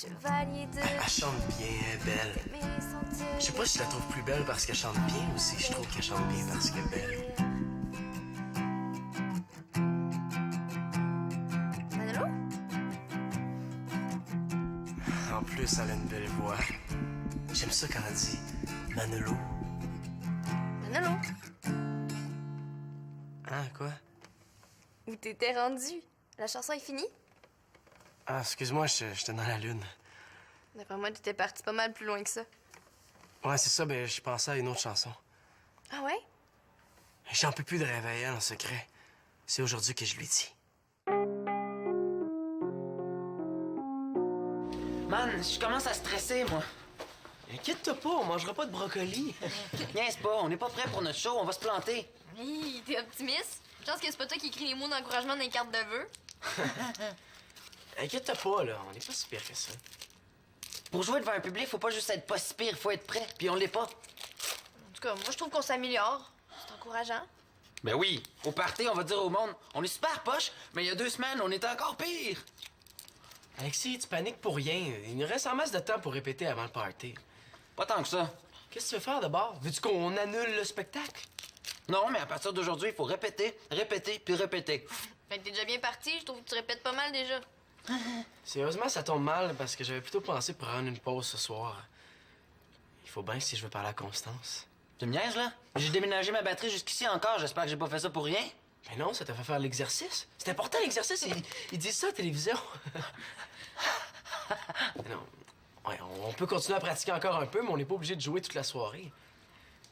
Chevalier de... Elle chante bien, elle est belle. Je sais pas si je la trouve plus belle parce qu'elle chante bien ou si je trouve qu'elle chante bien parce qu'elle est belle. Manolo? En plus, elle a une belle voix. J'aime ça quand elle dit Manolo. Manolo? Hein, quoi? Où t'étais rendu? La chanson est finie? Ah, excuse-moi, j'étais dans la lune. D'après moi, t'étais parti pas mal plus loin que ça. Ouais, c'est ça, ben je pensais à une autre chanson. Ah ouais? J'en peux plus de réveiller en secret. C'est aujourd'hui que je lui dis. Man, je commence à stresser, moi. Inquiète-toi pas, on mangera pas de brocoli. Niaise pas, on n'est pas prêt pour notre show, on va se planter. Hi, t'es optimiste? Je pense que c'est pas toi qui écris les mots d'encouragement dans les cartes de vœux. Inquiète-toi pas, là, on n'est pas si pire que ça. Pour jouer devant un public, faut pas juste être pas si pire, faut être prêt, puis on l'est pas. En tout cas, moi, je trouve qu'on s'améliore. C'est encourageant. Ben oui, au party, on va dire au monde, on est super poche, mais il y a 2 semaines, on était encore pire. Alexis, tu paniques pour rien. Il nous reste en masse de temps pour répéter avant le party. Pas tant que ça. Qu'est-ce que tu veux faire d'abord? Veux-tu qu'on annule le spectacle? Non, mais à partir d'aujourd'hui, il faut répéter, répéter, puis répéter. Fait que t'es déjà bien parti, je trouve que tu répètes pas mal déjà. Sérieusement, ça tombe mal parce que j'avais plutôt pensé prendre une pause ce soir. Il faut bien si je veux parler à Constance. Tu me niaises, là? J'ai déménagé ma batterie jusqu'ici encore, j'espère que j'ai pas fait ça pour rien. Mais non, ça t'a fait faire l'exercice. C'est important, l'exercice. Ils disent ça à la télévision. Non. Ouais, on peut continuer à pratiquer encore un peu, mais on n'est pas obligé de jouer toute la soirée.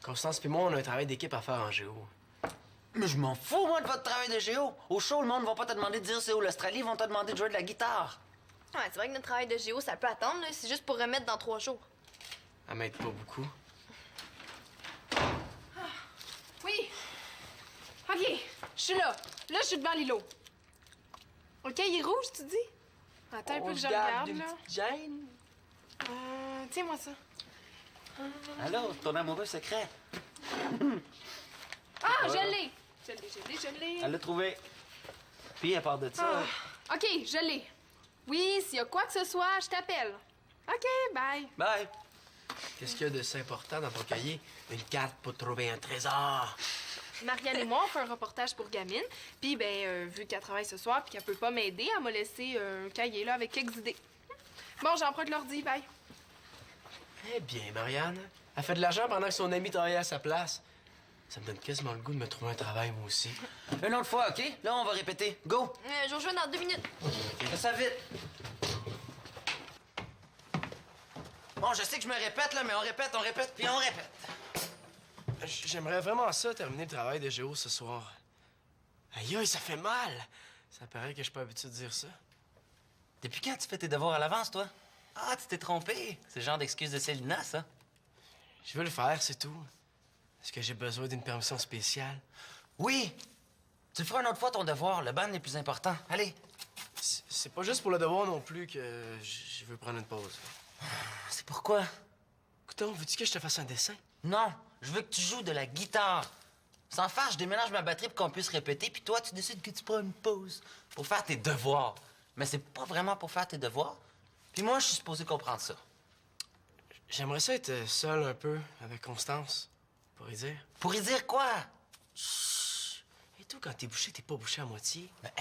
Constance et moi, on a un travail d'équipe à faire en géo. Mais je m'en fous, moi, de votre travail de géo. Au show, le monde va pas te demander de dire c'est où l'Australie, ils vont te demander de jouer de la guitare. Ouais, c'est vrai que notre travail de géo, ça peut attendre, là. C'est juste pour remettre dans 3 jours. Elle m'aide pas beaucoup. Oui. OK, je suis là. Là, je suis devant l'îlot. OK, il est rouge, tu dis? Attends un peu que je regarde, là. Jane. Tiens-moi ça. Alors, ton amoureux secret. Ah, je l'ai! Je l'ai. Elle l'a trouvé. Puis, à part de ça... OK, je l'ai. Oui, s'il y a quoi que ce soit, je t'appelle. OK, bye. Bye. Qu'est-ce qu'il y a de si important dans ton cahier? Une carte pour trouver un trésor. Marianne et moi, on fait un reportage pour Gamine. Puis, vu qu'elle travaille ce soir puis qu'elle peut pas m'aider, elle m'a laissé un cahier là avec quelques idées. Bon, j'emprunte l'ordi, bye. Eh bien, Marianne. Elle fait de l'argent pendant que son ami travaillait à sa place. Ça me donne quasiment le goût de me trouver un travail, moi aussi. Une autre fois, OK? Là, on va répéter. Go! Je vous rejoins dans 2 minutes. Fais ça vite. Bon, je sais que je me répète, là, mais on répète, puis on répète. J'aimerais vraiment ça, terminer le travail de géo ce soir. Aïe, aïe, ça fait mal. Ça paraît que je suis pas habitué de dire ça. Depuis quand tu fais tes devoirs à l'avance, toi? Ah, tu t'es trompé. C'est le genre d'excuse de Célina, ça. Je veux le faire, c'est tout. Est-ce que j'ai besoin d'une permission spéciale? Oui! Tu le feras une autre fois, ton devoir. Le ban est plus important. Allez. C'est pas juste pour le devoir non plus que je veux prendre une pause. C'est pourquoi? Écoute, veux-tu que je te fasse un dessin? Non, je veux que tu joues de la guitare. Sans faire, je déménage ma batterie pour qu'on puisse répéter, puis toi, tu décides que tu prends une pause pour faire tes devoirs. Mais c'est pas vraiment pour faire tes devoirs. Puis moi, je suis supposé comprendre ça. J'aimerais ça être seul un peu avec Constance, pour y dire. Pour y dire quoi? Chut! Et toi, quand t'es pas bouché à moitié. Ben,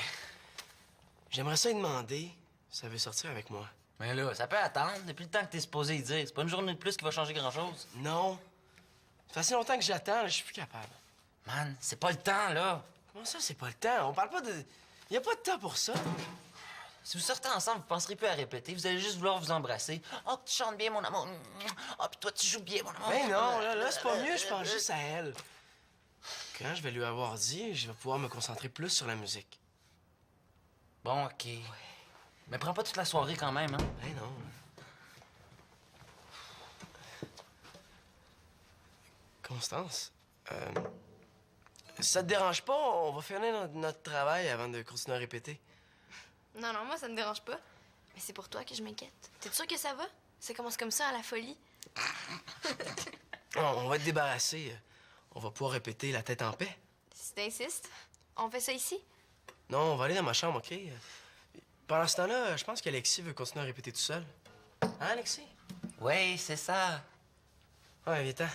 j'aimerais ça lui demander si ça veut sortir avec moi. Mais là, ça peut attendre depuis le temps que t'es supposé y dire. C'est pas une journée de plus qui va changer grand-chose. Non. Ça fait assez longtemps que j'attends, là, je suis plus capable. Man, c'est pas le temps, là. Comment ça, c'est pas le temps? On parle pas de... Y a pas de temps pour ça. Si vous sortez ensemble, vous penserez plus à répéter. Vous allez juste vouloir vous embrasser. Oh, que tu chantes bien, mon amour. Oh, puis toi, tu joues bien, mon amour. Ben non, là, c'est pas mieux, je pense juste à elle. Quand je vais lui avoir dit, je vais pouvoir me concentrer plus sur la musique. Bon, OK. Ouais. Mais prends pas toute la soirée quand même, hein? Ben non. Constance, ça te dérange pas? On va finir notre travail avant de continuer à répéter. Non, moi, ça me dérange pas. Mais c'est pour toi que je m'inquiète. T'es sûr que ça va? Ça commence comme ça à la folie. On va être débarrassés. On va pouvoir répéter la tête en paix. Si t'insistes, on fait ça ici? Non, on va aller dans ma chambre, OK? Pendant ce temps-là, je pense qu'Alexis veut continuer à répéter tout seul. Hein, Alexis? Oui, c'est ça. Ouais, viens-t'en.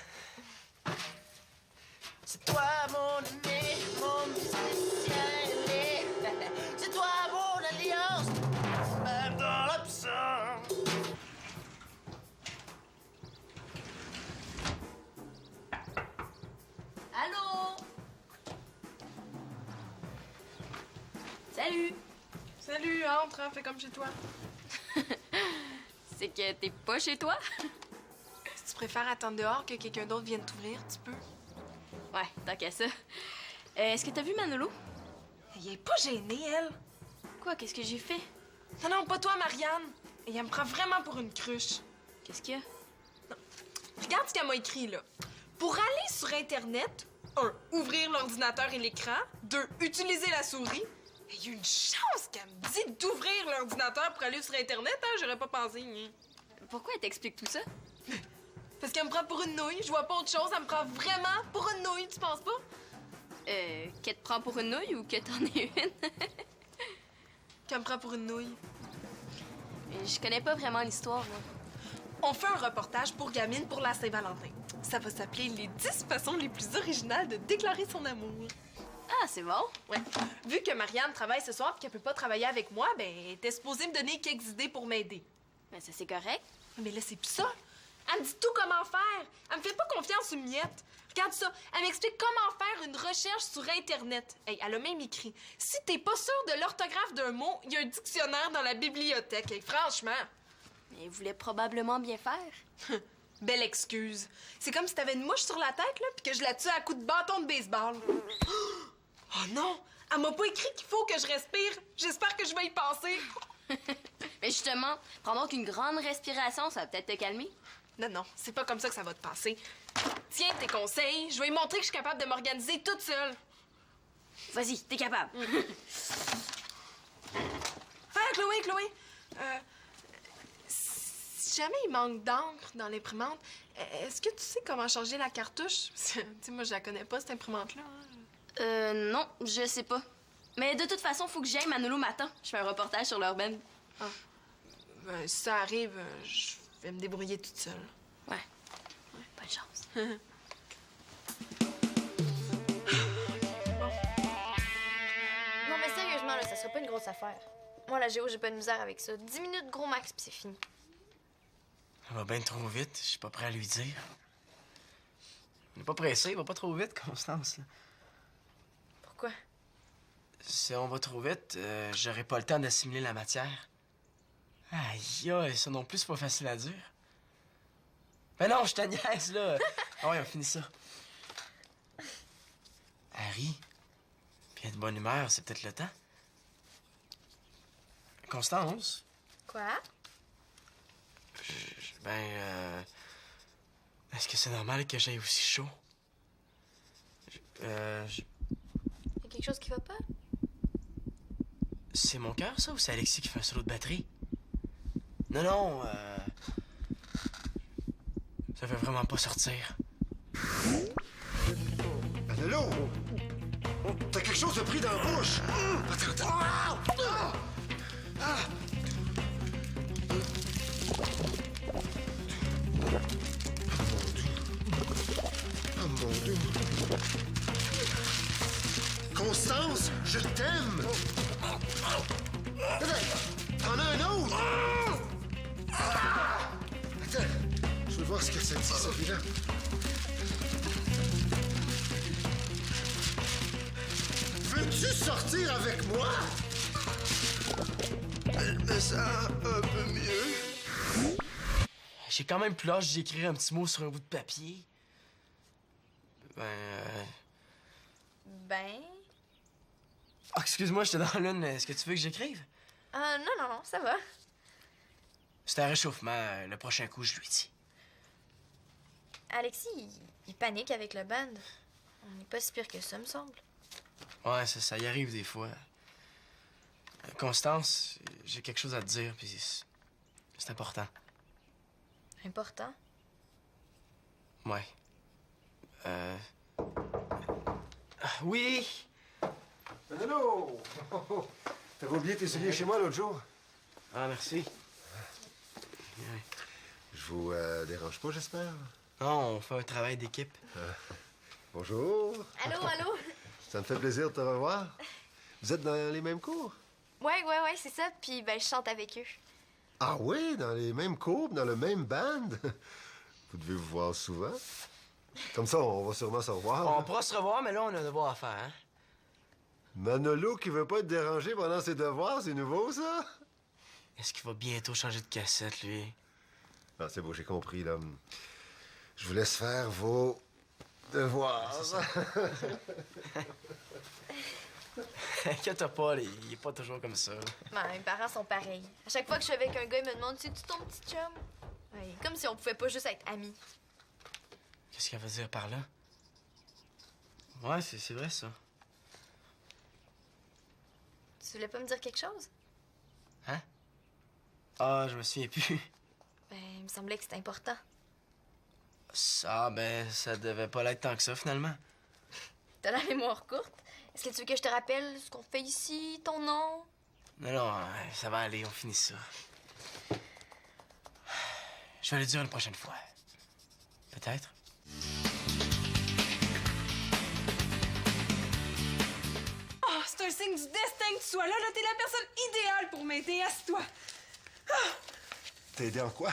C'est toi, mon ami, mon spécial. C'est toi, mon alliance, même dans l'absence. Allô? Salut! Salut, entre, hein, fais comme chez toi. C'est que t'es pas chez toi? Si tu préfères attendre dehors que quelqu'un d'autre vienne t'ouvrir, tu peux. Ouais, tant qu'à ça. Est-ce que t'as vu Manolo? Elle est pas gênée, elle. Quoi, qu'est-ce que j'ai fait? Non, non, pas toi, Marianne. Et elle me prend vraiment pour une cruche. Qu'est-ce qu'il y a? Regarde ce qu'elle m'a écrit, là. Pour aller sur Internet, 1. Ouvrir l'ordinateur et l'écran. 2. Utiliser la souris. Il y a une chance qu'elle me dise d'ouvrir l'ordinateur pour aller sur Internet, hein? J'aurais pas pensé. Hein. Pourquoi elle t'explique tout ça? Parce qu'elle me prend pour une nouille. Je vois pas autre chose. Elle me prend vraiment pour une nouille, tu penses pas? Qu'elle te prend pour une nouille ou que t'en es une? Qu'elle me prend pour une nouille. Je connais pas vraiment l'histoire, moi. On fait un reportage pour gamine pour la Saint-Valentin. Ça va s'appeler les 10 façons les plus originales de déclarer son amour. Ah, c'est bon. Ouais. Vu que Marianne travaille ce soir et qu'elle peut pas travailler avec moi, ben, elle était supposée me donner quelques idées pour m'aider. Ben, ça, c'est correct. Mais là, c'est plus ça. Elle me dit tout comment faire. Elle me fait pas confiance une miette. Regarde ça. Elle m'explique comment faire une recherche sur Internet. Hey, elle a même écrit. Si t'es pas sûr de l'orthographe d'un mot, il y a un dictionnaire dans la bibliothèque. Hey, franchement. Mais elle voulait probablement bien faire. Belle excuse. C'est comme si t'avais une mouche sur la tête, là, puis que je la tue à coups de bâton de baseball. Oh non! Elle m'a pas écrit qu'il faut que je respire. J'espère que je vais y passer. Mais justement, prends donc une grande respiration, ça va peut-être te calmer. Non, non, c'est pas comme ça que ça va te passer. Tiens tes conseils. Je vais lui montrer que je suis capable de m'organiser toute seule. Vas-y, t'es capable. Ah, Chloé, Chloé. Si jamais il manque d'encre dans l'imprimante, est-ce que tu sais comment changer la cartouche? Parce que, tu sais, moi, je la connais pas, cette imprimante-là. Hein. Non, je sais pas. Mais de toute façon, faut que j'aille. Manolo m'attend. Je fais un reportage sur leur band. Ah. Ben, si ça arrive, je vais me débrouiller toute seule. Ouais. Bonne chance. Non, mais sérieusement, là, ça serait pas une grosse affaire. Moi, la géo, j'ai pas de misère avec ça. 10 minutes gros max, puis c'est fini. Ça va bien trop vite. Je suis pas prêt à lui dire. On n'est pas pressé. Il va pas trop vite, Constance. Là. Pourquoi? Si on va trop vite, j'aurai pas le temps d'assimiler la matière. Aïe, aïe, ça non plus, c'est pas facile à dire. Ben non, je te niaise, là. Ah ouais, on finit ça. Harry, bien de bonne humeur, c'est peut-être le temps. Constance? Quoi? Est-ce que c'est normal que j'aille aussi chaud? Y a quelque chose qui va pas? C'est mon cœur, ça, ou c'est Alexis qui fait un solo de batterie? Non, non, ça veut vraiment pas sortir. Allô? T'as quelque chose de pris dans la bouche! Attends, attends! Oh mon Dieu! Constance, je t'aime! T'en as un autre? Attends, je veux voir ce que ça dit, celui-là. Veux-tu sortir avec moi? Elle me sent un peu mieux. J'ai quand même plus l'âge d'écrire un petit mot sur un bout de papier. Ben... Ah, excuse-moi, j'étais dans l'une. Est-ce que tu veux que j'écrive? Ah, non, non, non, ça va. C'est un réchauffement. Le prochain coup, je lui dis. Alexis, il panique avec le band. On n'est pas si pire que ça, me semble. Ouais, ça y arrive des fois. Constance, j'ai quelque chose à te dire, puis c'est important. Important. Ouais. Oui! Allô? T'avais oublié tes souliers chez moi l'autre jour? Ah, merci. Ouais. vous dérange pas, j'espère? Non, on fait un travail d'équipe. Bonjour. Allô, allô? Ça me fait plaisir de te revoir. Vous êtes dans les mêmes cours? Ouais, c'est ça. Puis, ben, je chante avec eux. Ah oui, dans les mêmes cours, dans le même band? Vous devez vous voir souvent. Comme ça, on va sûrement se revoir. On pourra se revoir, mais là, on a un devoir à faire, hein? Manolo qui veut pas être dérangé pendant ses devoirs, c'est nouveau, ça? Est-ce qu'il va bientôt changer de cassette, lui? Ah, c'est beau, j'ai compris, là. Je vous laisse faire vos devoirs. Inquiète pas, il est pas toujours comme ça. Ben, mes parents sont pareils. À chaque fois que je suis avec un gars, ils me demandent c'est-tu ton petit chum? Ouais, comme si on pouvait pas juste être amis. Qu'est-ce qu'elle veut dire par là? Ouais, c'est vrai, ça. Tu voulais pas me dire quelque chose? Hein? Ah, je me souviens plus. Ben, il me semblait que c'était important. Ça, ben, ça devait pas l'être tant que ça, finalement. T'as la mémoire courte. Est-ce que tu veux que je te rappelle ce qu'on fait ici, ton nom? Non, ça va aller, on finit ça. Je vais le dire une prochaine fois. Peut-être. Oh, c'est un signe du destin que tu sois là. Là, t'es la personne idéale pour m'aider. Assieds-toi. T'as aidé en quoi?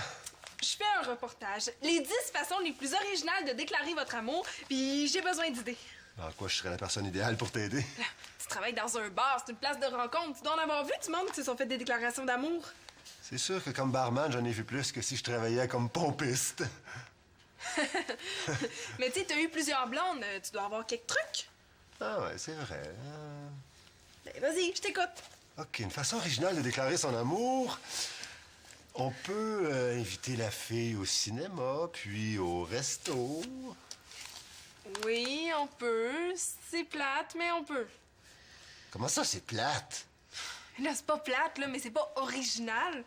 Je fais un reportage. Les 10 façons les plus originales de déclarer votre amour, puis j'ai besoin d'idées. En quoi je serais la personne idéale pour t'aider? Là, tu travailles dans un bar, c'est une place de rencontre. Tu dois en avoir vu du monde qui se sont fait des déclarations d'amour. C'est sûr que comme barman, j'en ai vu plus que si je travaillais comme pompiste. Mais tu sais, t'as eu plusieurs blondes. Tu dois avoir quelques trucs. Ah ouais, c'est vrai. Ben, vas-y, je t'écoute. OK, une façon originale de déclarer son amour. On peut inviter la fille au cinéma, puis au resto. Oui, on peut. C'est plate, mais on peut. Comment ça, c'est plate? Là, c'est pas plate, là, mais c'est pas original.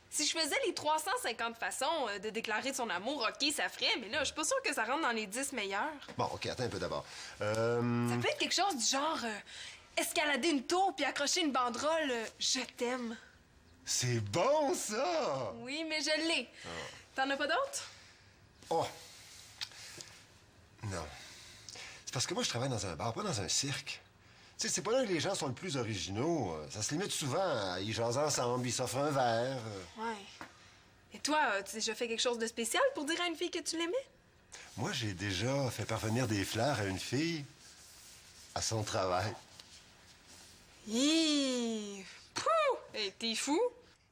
Si je faisais les 350 façons de déclarer son amour, OK, ça ferait, mais là, je suis pas sûre que ça rentre dans les 10 meilleurs. Bon, OK, attends un peu d'abord. Ça peut être quelque chose du genre escalader une tour puis accrocher une banderole Je t'aime. C'est bon, ça! Oui, mais je l'ai. T'en as pas d'autres? Oh! Non. C'est parce que moi, je travaille dans un bar, pas dans un cirque. Tu sais, c'est pas là que les gens sont le plus originaux. Ça se limite souvent à ils jasent ensemble, ils s'offrent un verre. Ouais. Et toi, tu as déjà fait quelque chose de spécial pour dire à une fille que tu l'aimais? Moi, j'ai déjà fait parvenir des fleurs à une fille à son travail. Hi! Pouh! Hey, t'es fou?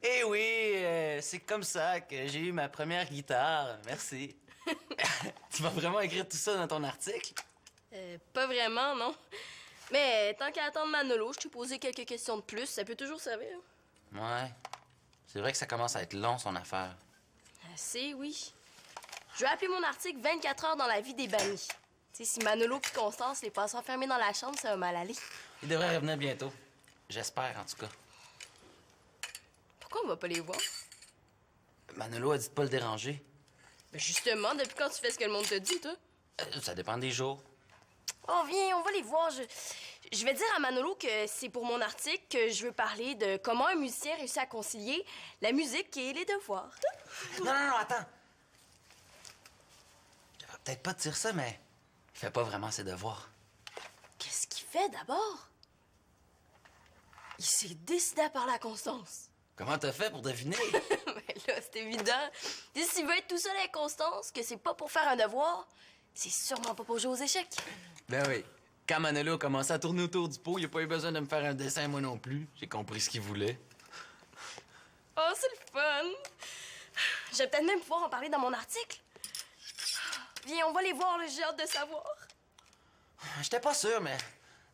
Eh oui, c'est comme ça que j'ai eu ma première guitare. Merci. Tu vas vraiment écrire tout ça dans ton article? Pas vraiment, non. Mais tant qu'à attendre Manolo, je t'ai posé quelques questions de plus. Ça peut toujours servir. Ouais. C'est vrai que ça commence à être long, son affaire. Assez, oui. Je vais appeler mon article 24 heures dans la vie des bannis. Tu sais, si Manolo puis Constance les passent enfermés dans la chambre, ça va mal aller. Il devrait revenir bientôt. J'espère, en tout cas. Pourquoi on va pas les voir? Manolo a dit de pas le déranger. Ben justement, depuis quand tu fais ce que le monde te dit, toi? Ça dépend des jours. Oh, viens, on va les voir. Je vais dire à Manolo que c'est pour mon article que je veux parler de comment un musicien réussit à concilier la musique et les devoirs. Non, attends. J'aurais peut-être pas te dire ça, mais il fait pas vraiment ses devoirs. Qu'est-ce qu'il fait d'abord? Il s'est décidé à parler à Constance. Comment t'as fait pour deviner? Ben là, c'est évident. Tu sais, s'il veut être tout seul avec Constance, que c'est pas pour faire un devoir, c'est sûrement pas pour jouer aux échecs. Ben oui. Quand Manolo a commencé à tourner autour du pot, il a pas eu besoin de me faire un dessin, moi non plus. J'ai compris ce qu'il voulait. Oh, c'est le fun! Je vais peut-être même pouvoir en parler dans mon article. Viens, on va les voir, là, j'ai hâte de savoir. J'étais pas sûr, mais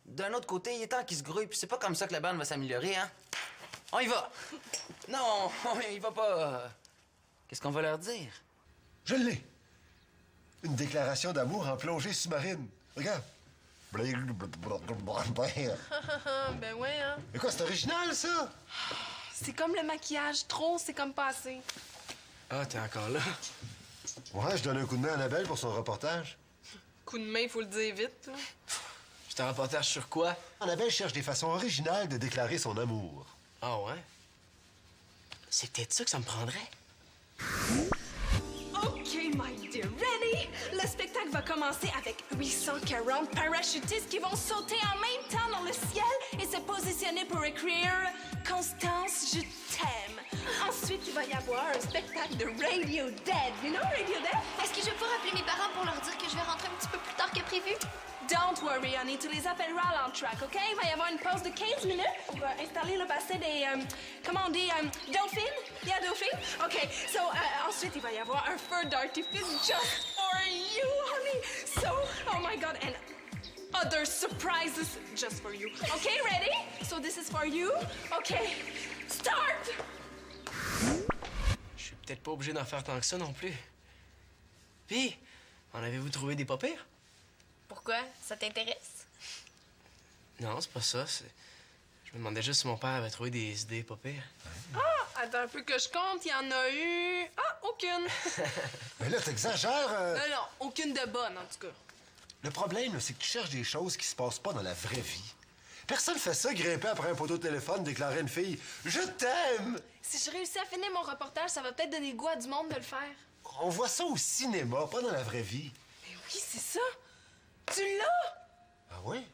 d'un autre côté, il est temps qu'il se grouille, puis c'est pas comme ça que la bande va s'améliorer, hein? On y va! Non, on y va pas. Qu'est-ce qu'on va leur dire? Je l'ai! Une déclaration d'amour en plongée sous-marine. Regarde. Ben ouais, hein. Mais quoi, c'est original, ça? C'est comme le maquillage. Trop, c'est comme pas assez. Ah, t'es encore là? Ouais, je donne un coup de main à Annabelle pour son reportage. Coup de main, faut le dire vite, là. C'est un reportage sur quoi? Annabelle cherche des façons originales de déclarer son amour. Ah ouais? C'est peut-être ça que ça me prendrait. commencer avec 840 parachutistes qui vont sauter en même temps dans le ciel et se positionner pour écrire « Constance, je t'aime ». Ensuite, il va y avoir un spectacle de Radio Dead. You know Radio Dead? Est-ce que je peux rappeler mes parents pour leur dire que je vais rentrer un petit peu plus tard que prévu? Don't worry, honey, tu les appelleras à l'entraque, OK? Il va y avoir une pause de 15 minutes pour installer le bassin des, comment on dit, dauphines? Yeah, dauphines? OK, so, ensuite, il va y avoir un feu d'artifice just for you, honey. So, oh my God, and other surprises just for you. OK, ready? So this is for you. OK, start! Je suis peut-être pas obligé d'en faire tant que ça non plus. Puis, en avez-vous trouvé des pas pires? Pourquoi? Ça t'intéresse? Non, c'est pas ça. Je me demandais juste si mon père avait trouvé des idées pas pires. Ah, attends un peu que je compte, il y en a eu... Ah, aucune. Mais là, t'exagères. Non, aucune de bonne, en tout cas. Le problème, là, c'est que tu cherches des choses qui se passent pas dans la vraie vie. Personne fait ça, grimper après un poteau de téléphone, déclarer à une fille « Je t'aime! Si je réussis à finir mon reportage, ça va peut-être donner goût à du monde de le faire. » On voit ça au cinéma, pas dans la vraie vie. Mais oui, c'est ça. Tu l'as? Ah oui?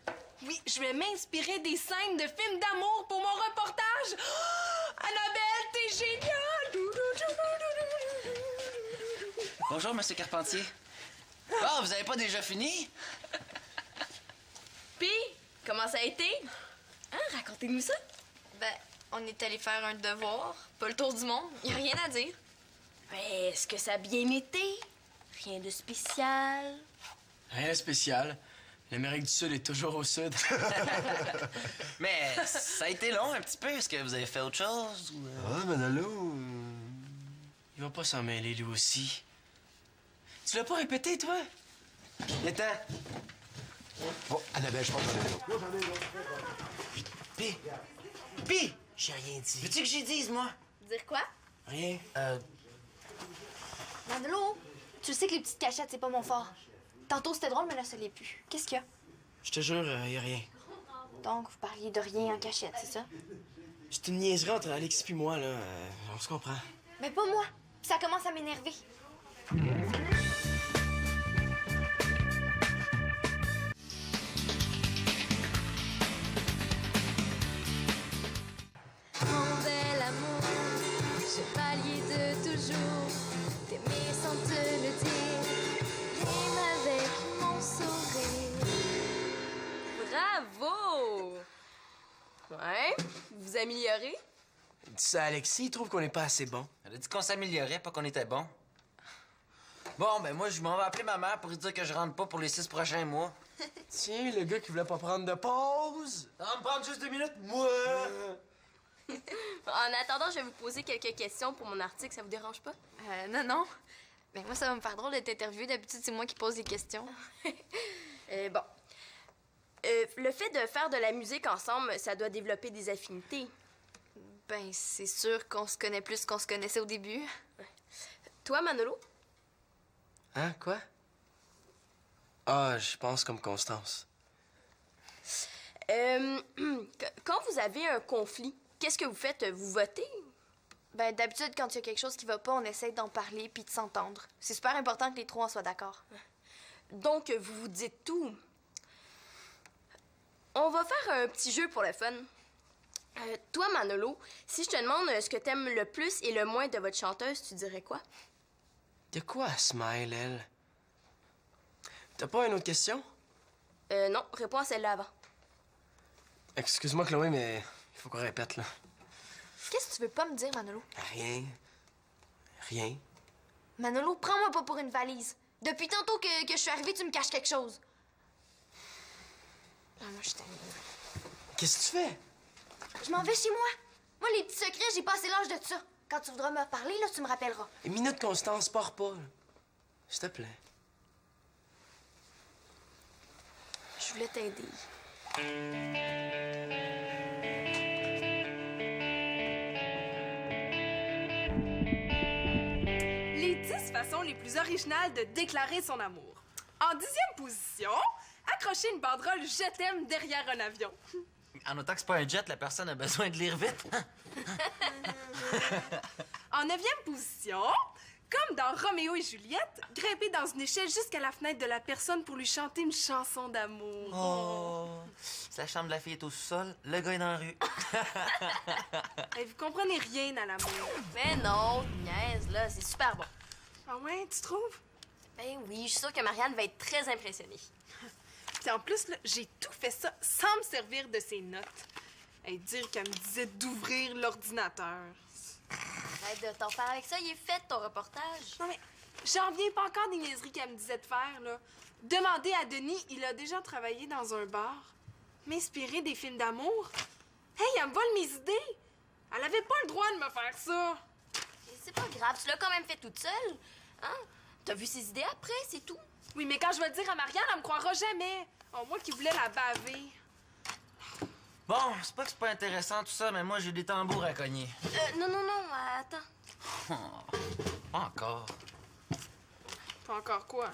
Oui, je vais m'inspirer des scènes de films d'amour pour mon reportage. Oh, Annabelle, t'es géniale! Bonjour, Monsieur Carpentier. Ah, vous avez pas déjà fini? Puis, comment ça a été? Hein, racontez-nous ça. Ben, on est allé faire un devoir, pas le tour du monde. Y a rien à dire. Mais est-ce que ça a bien été? Rien de spécial? Rien de spécial. L'Amérique du Sud est toujours au sud. Mais ça a été long un petit peu. Est-ce que vous avez fait autre chose? Ou... Ah, Manolo... Il va pas s'en mêler, lui aussi. Tu l'as pas répété, toi? Viens-t'en. Bon, Annabelle, je pense que j'en ai un autre. Pis, J'ai rien dit. veux-tu que j'y dise, moi? Dire quoi? Rien. Manolo, tu sais que les petites cachettes, c'est pas mon fort. Tantôt, c'était drôle, mais là, ça l'est plus. Qu'est-ce qu'il y a? Je te jure, y a rien. Donc, vous parliez de rien en cachette, c'est ça? C'est une niaiserie entre Alex et moi, là. On se comprend. Mais pas moi. Ça commence à m'énerver. Mon bel amour, chevalier de toujours, t'aimer sans te le dire, rime avec mon sourire. Bravo! Ouais, vous vous améliorez? Dis ça à Alexis, il trouve qu'on n'est pas assez bon. Elle a dit qu'on s'améliorait, pas qu'on était bon. Bon, ben moi, je m'en vais appeler ma mère pour lui dire que je rentre pas pour les 6 prochains mois. Tiens, le gars qui voulait pas prendre de pause. Ça va me prendre juste 2 minutes, moi! En attendant, je vais vous poser quelques questions pour mon article, ça vous dérange pas? Non. Ben, moi, ça va me faire drôle d'être interviewée. D'habitude, c'est moi qui pose les questions. Bon. Le fait de faire de la musique ensemble, ça doit développer des affinités. Ben, c'est sûr qu'on se connaît plus qu'on se connaissait au début. Toi, Manolo? Hein, quoi? Ah, je pense comme Constance. Quand vous avez un conflit, qu'est-ce que vous faites? Vous votez? Ben, d'habitude, quand il y a quelque chose qui va pas, on essaie d'en parler puis de s'entendre. C'est super important que les trois en soient d'accord. Donc, vous vous dites tout. On va faire un petit jeu pour le fun. Toi, Manolo, si je te demande ce que t'aimes le plus et le moins de votre chanteuse, tu dirais quoi? De quoi elle smile, elle? T'as pas une autre question? Non, réponds à celle-là avant. Excuse-moi, Chloé, mais il faut qu'on répète, là. Qu'est-ce que tu veux pas me dire, Manolo? Rien. Rien. Manolo, prends-moi pas pour une valise. Depuis tantôt que je suis arrivée, tu me caches quelque chose. Ah, moi, je t'aime. Qu'est-ce que tu fais? Je m'en vais chez moi. Moi, les petits secrets, j'ai passé l'âge de ça. Quand tu voudras me parler, là, tu me rappelleras. Une minute, Constance, pars pas, là. S'il te plaît. Je voulais t'aider. Les 10 façons les plus originales de déclarer son amour. En 10e position, accrocher une banderole « Je t'aime » derrière un avion. En autant que c'est pas un jet, la personne a besoin de lire vite. En 9e position, Comme dans Roméo et Juliette, grimper dans une échelle jusqu'à la fenêtre de la personne pour lui chanter une chanson d'amour. Oh! Si la chambre de la fille est au sol, le gars est dans la rue. Hey, vous comprenez rien à l'amour. Mais non, niaise, là, c'est super bon. Ah ouais, tu trouves? Ben oui, je suis sûre que Marianne va être très impressionnée. Puis en plus, là, j'ai tout fait ça sans me servir de ses notes. Et dire qu'elle me disait d'ouvrir l'ordinateur. Arrête de t'en faire avec ça, il est fait ton reportage. Non mais, j'en reviens pas encore des niaiseries qu'elle me disait de faire, là. Demandez à Denis, il a déjà travaillé dans un bar. M'inspirer des films d'amour? Hey, elle me vole mes idées! Elle avait pas le droit de me faire ça! Mais c'est pas grave, tu l'as quand même fait toute seule. Hein? T'as vu ses idées après, c'est tout. Oui, mais quand je vais le dire à Marianne, elle me croira jamais. Oh, moi qui voulais la baver. Bon, c'est pas que c'est pas intéressant tout ça, mais moi j'ai des tambours à cogner. Non, attends. Pas encore. Pas encore quoi?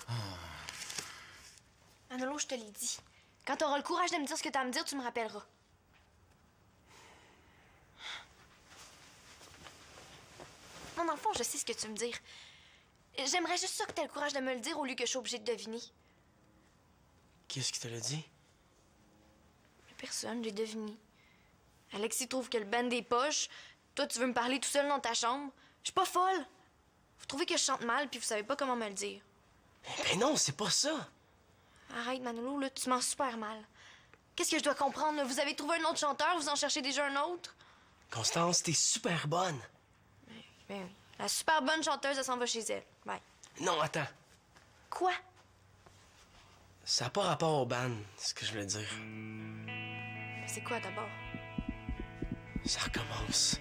Manolo, je te l'ai dit. Quand t'auras le courage de me dire ce que t'as à me dire, tu me rappelleras. Non, dans le fond, je sais ce que tu veux me dire. J'aimerais juste ça que t'aies le courage de me le dire au lieu que je sois obligée de deviner. Qu'est-ce qu'il te l'a dit? Personne, j'ai deviné. Alexis trouve que le band des poches. Toi, tu veux me parler tout seul dans ta chambre. Je suis pas folle. Vous trouvez que je chante mal, puis vous savez pas comment me le dire. Ben non, c'est pas ça. Arrête, Manolo, là, tu mens super mal. Qu'est-ce que je dois comprendre, là? Vous avez trouvé un autre chanteur, vous en cherchez déjà un autre? Constance, t'es super bonne. Ben oui. La super bonne chanteuse, elle s'en va chez elle. Bye. Non, attends. Quoi? Ça n'a pas rapport au band, c'est ce que je voulais dire. C'est quoi, d'abord? Ça recommence.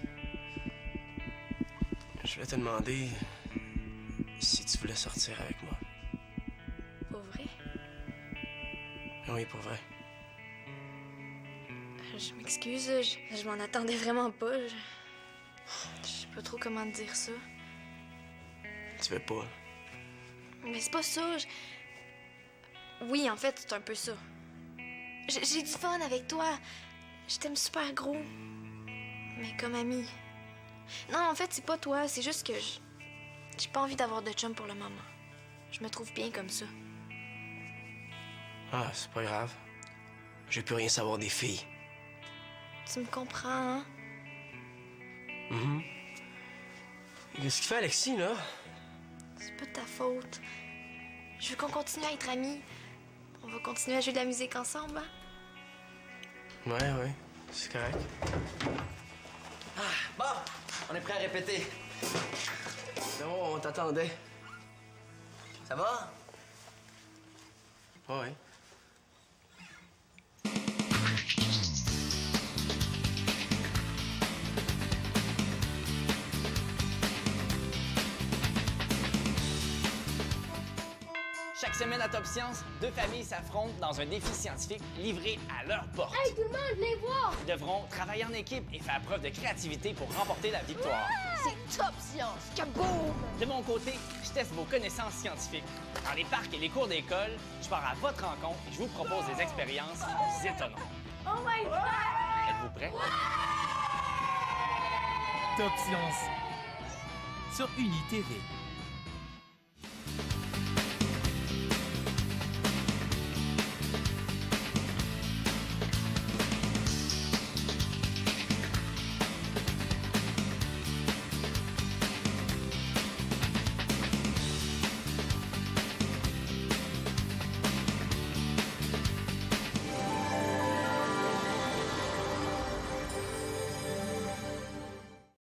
Je voulais te demander si tu voulais sortir avec moi. Pour vrai? Oui, pour vrai. Je m'excuse, je m'en attendais vraiment pas. Je sais pas trop comment te dire ça. Tu veux pas? Mais c'est pas ça. Oui, en fait, c'est un peu ça. J'ai du fun avec toi. Je t'aime super gros. Mais comme ami. Non, en fait, c'est pas toi. C'est juste que j'ai pas envie d'avoir de chum pour le moment. Je me trouve bien comme ça. Ah, c'est pas grave. Je veux plus rien savoir des filles. Tu me comprends, hein? Qu'est-ce qu'il fait, Alexis, là? C'est pas de ta faute. Je veux qu'on continue à être amis. On va continuer à jouer de la musique ensemble, hein? Ouais, c'est correct. Bon, on est prêt à répéter. Non, on t'attendait. Ça va? Ouais. Chaque semaine à Top Science, deux familles s'affrontent dans un défi scientifique livré à leur porte. Hey, tout le monde, venez voir! Ils devront travailler en équipe et faire preuve de créativité pour remporter la victoire. C'est Top Science! Kaboom! De mon côté, je teste vos connaissances scientifiques. Dans les parcs et les cours d'école, je pars à votre rencontre et je vous propose des expériences étonnantes. Oh my God! Êtes-vous prêts? Top Science sur UniTV.